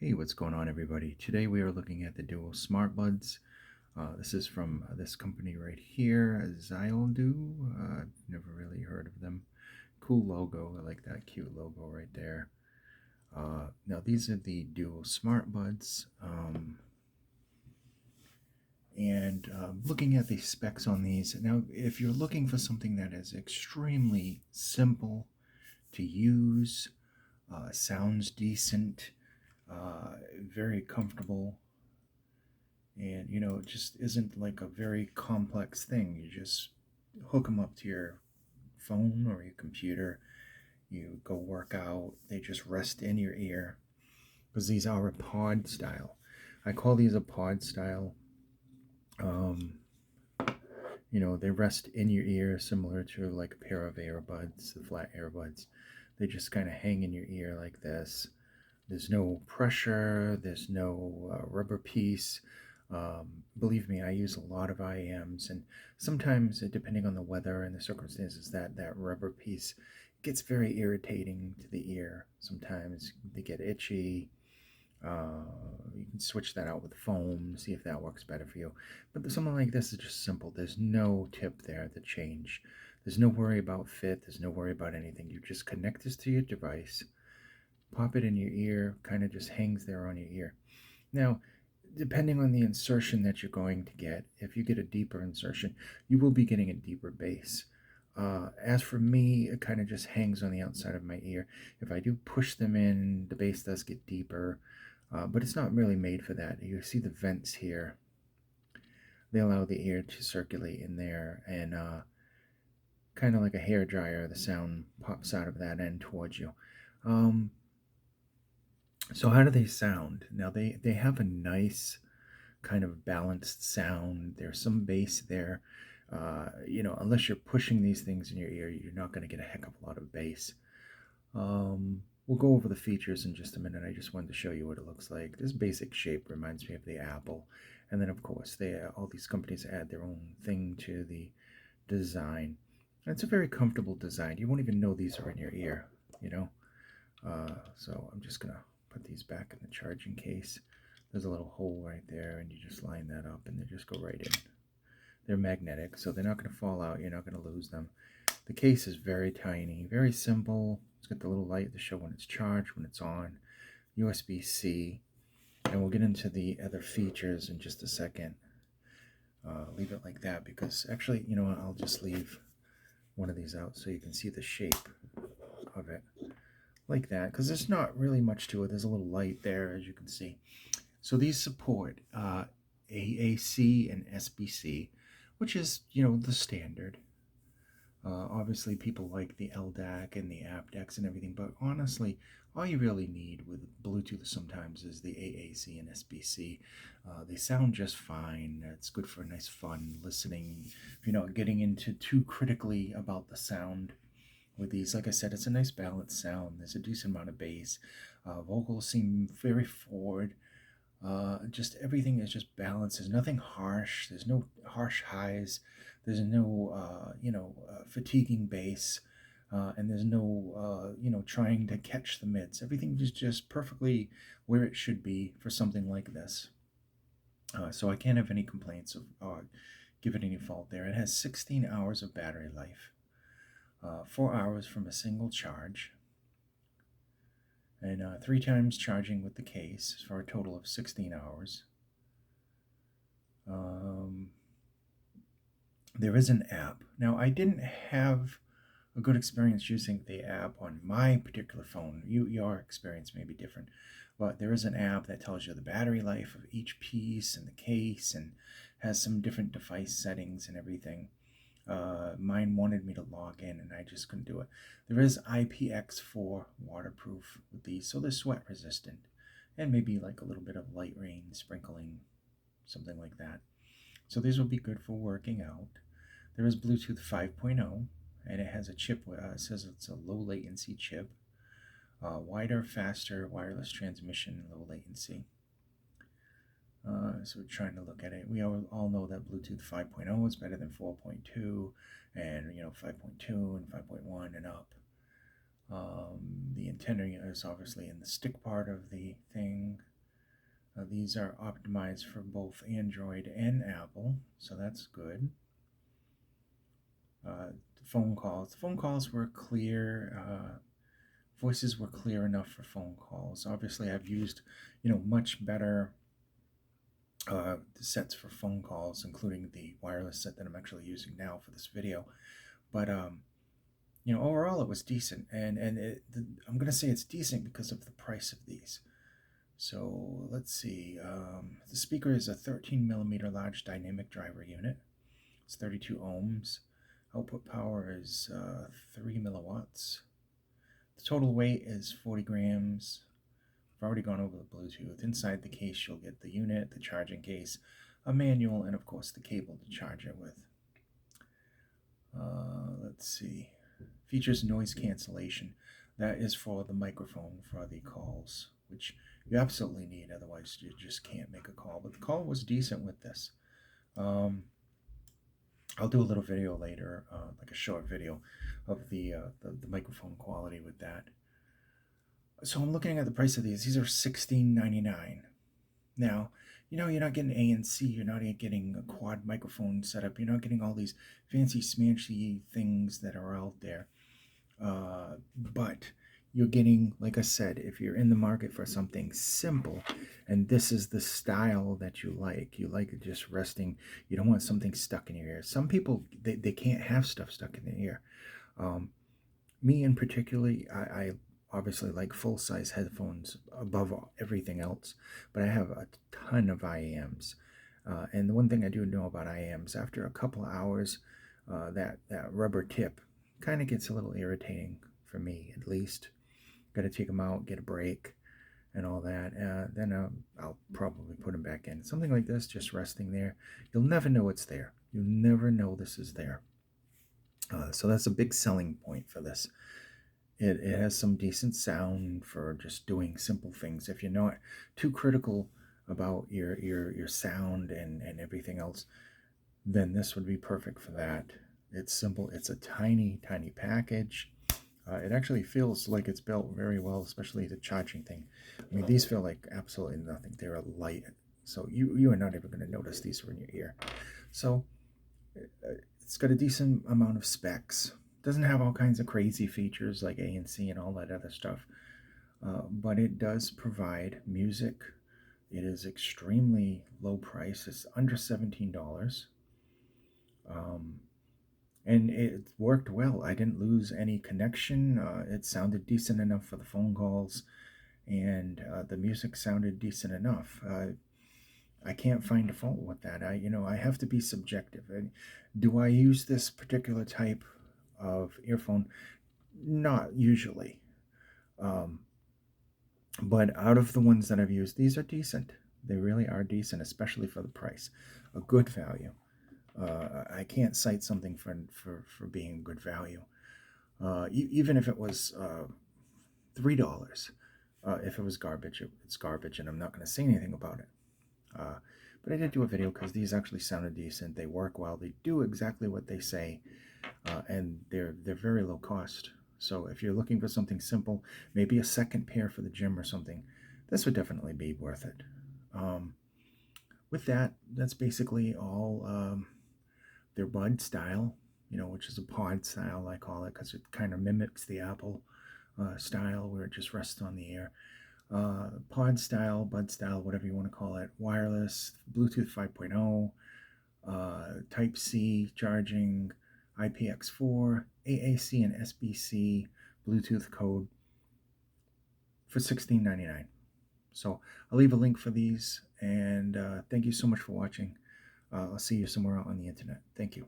Hey, what's going on, everybody? Today we are looking at the Duo Smart Buds. This is from this company right here, Xiaodu. I've never really heard of them. Cool logo. I like that cute logo right there. Now these are the Duo Smart Buds. Looking at the specs on these, now if you're looking for something that is extremely simple to use, sounds decent, very comfortable, and it just isn't like a very complex thing. You just hook them up to your phone or your computer, you go work out, they just rest in your ear, because these are a pod style. I call these a pod style. um, they rest in your ear, similar to like a pair of earbuds, the flat earbuds. They just kind of hang in your ear like this. There's no pressure, there's no rubber piece. Believe me, I use a lot of IEMs, and sometimes, depending on the weather and the circumstances, that rubber piece gets very irritating to the ear. Sometimes they get itchy. You can switch that out with foam, see if that works better for you. But something like this is just simple. There's no tip there to change. There's no worry about fit. There's no worry about anything. You just connect this to your device, pop it in your ear, kind of just hangs there on your ear. Now, depending on the insertion that you're going to get, if you get a deeper insertion, you will be getting a deeper bass. As for me, it kind of just hangs on the outside of my ear. If I do push them in, the bass does get deeper, but it's not really made for that. You see the vents here. They allow the air to circulate in there, and kind of like a hair dryer, the sound pops out of that end towards you. So how do they sound? Now they have a nice kind of balanced sound. There's some bass there. Unless you're pushing these things in your ear, you're not going to get a heck of a lot of bass. We'll go over the features in just a minute. I just wanted to show you what it looks like. This basic shape reminds me of the Apple. And then, of course, all these companies add their own thing to the design. And it's a very comfortable design. You won't even know these are in your ear, you know? So I'm just going to put these back in the charging case. There's a little hole right there, and you just line that up, and they just go right in. They're magnetic, so they're not going to fall out. You're not going to lose them. The case is very tiny, very simple. It's got the little light to show when it's charged, when it's on, USB-C, and we'll get into the other features in just a second. Leave it like that because actually, I'll just leave one of these out so you can see the shape of it like that, because there's not really much to it. There's a little light there, as you can see. So these support AAC and SBC, which is, the standard. Obviously, people like the LDAC and the aptX and everything, but honestly, all you really need with Bluetooth sometimes is the AAC and SBC. They sound just fine. It's good for nice fun listening. If you're not getting into too critically about the sound with these, like I said, it's a nice balanced sound. There's a decent amount of bass. Vocals seem very forward. Just everything is just balanced. There's nothing harsh. There's no harsh highs. There's no, fatiguing bass. And there's no, trying to catch the mids. Everything is just perfectly where it should be for something like this. So I can't have any complaints of give it any fault there. It has 16 hours of battery life, 4 hours from a single charge, and 3 times charging with the case for a total of 16 hours. There is an app. Now, I didn't have a good experience using the app on my particular phone. Your experience may be different, but there is an app that tells you the battery life of each piece and the case, and has some different device settings and everything. Mine wanted me to log in, and I just couldn't do it. There is IPX4 waterproof with these, so they're sweat resistant, and maybe like a little bit of light rain sprinkling, something like that. So these will be good for working out. There is Bluetooth 5.0, and it has a chip. It says it's a low latency chip, wider, faster wireless transmission, low latency. So we're trying to look at it. We all know that Bluetooth 5.0 is better than 4.2, and 5.2 and 5.1 and up. The antenna is obviously in the stick part of the thing. These are optimized for both Android and Apple, so that's good. Phone calls. Phone calls were clear. Voices were clear enough for phone calls. Obviously, I've used, much better sets for phone calls, including the wireless set that I'm actually using now for this video. But overall, it was decent, and I'm gonna say it's decent because of the price of these. So let's see. The speaker is a 13 millimeter large dynamic driver unit. It's 32 ohms. Output power is 3 milliwatts. The total weight is 40 grams. I've already gone over the Bluetooth. Inside the case, you'll get the unit, the charging case, a manual, and of course the cable to charge it with. Let's see. Features noise cancellation. That is for the microphone for the calls, which you absolutely need, otherwise you just can't make a call. But the call was decent with this. I'll do a little video later, like a short video of the microphone quality with that. So I'm looking at the price of these. These are $16.99. Now, you're not getting ANC, you're not getting a quad microphone setup, you're not getting all these fancy smanchy things that are out there. But you're getting, like I said, if you're in the market for something simple, and this is the style that you like it just resting, you don't want something stuck in your ear. Some people, they can't have stuff stuck in their ear. Me in particularly, I obviously like full-size headphones above everything else, but I have a ton of IAMs. And the one thing I do know about IAMs, after a couple hours, that rubber tip kind of gets a little irritating for me, at least. Got to take them out, get a break, and all that. Then I'll probably put them back in. Something like this, just resting there, you'll never know it's there. You'll never know this is there. So that's a big selling point for this. It has some decent sound for just doing simple things. If you're not too critical about your sound and everything else, then this would be perfect for that. It's simple. It's a tiny package. It actually feels like it's built very well, especially the charging thing. I mean, these feel like absolutely nothing. They're light, so you are not even going to notice these are in your ear. So it's got a decent amount of specs. Doesn't have all kinds of crazy features like ANC and all that other stuff, but it does provide music. It is extremely low price. It's under $17. And it worked well. I didn't lose any connection. It sounded decent enough for the phone calls, and the music sounded decent enough. I can't find a fault with that. I have to be subjective. Do I use this particular type of earphone? Not usually. Um, but out of the ones that I've used, these are decent. They really are decent, especially for the price. A good value. I can't cite something for being good value. Even if it was $3, if it was garbage, it's garbage, and I'm not going to say anything about it. But I did do a video because these actually sounded decent. They work well. They do exactly what they say, and they're very low cost. So if you're looking for something simple, maybe a second pair for the gym or something, this would definitely be worth it. With that, that's basically all. Their bud style, which is a pod style, I call it, because it kind of mimics the Apple style where it just rests on the air. Pod style, bud style, whatever you want to call it, wireless, Bluetooth 5.0, Type C charging, IPX4, AAC and SBC Bluetooth code for $16.99. So I'll leave a link for these, and thank you so much for watching. I'll see you somewhere out on the internet. Thank you.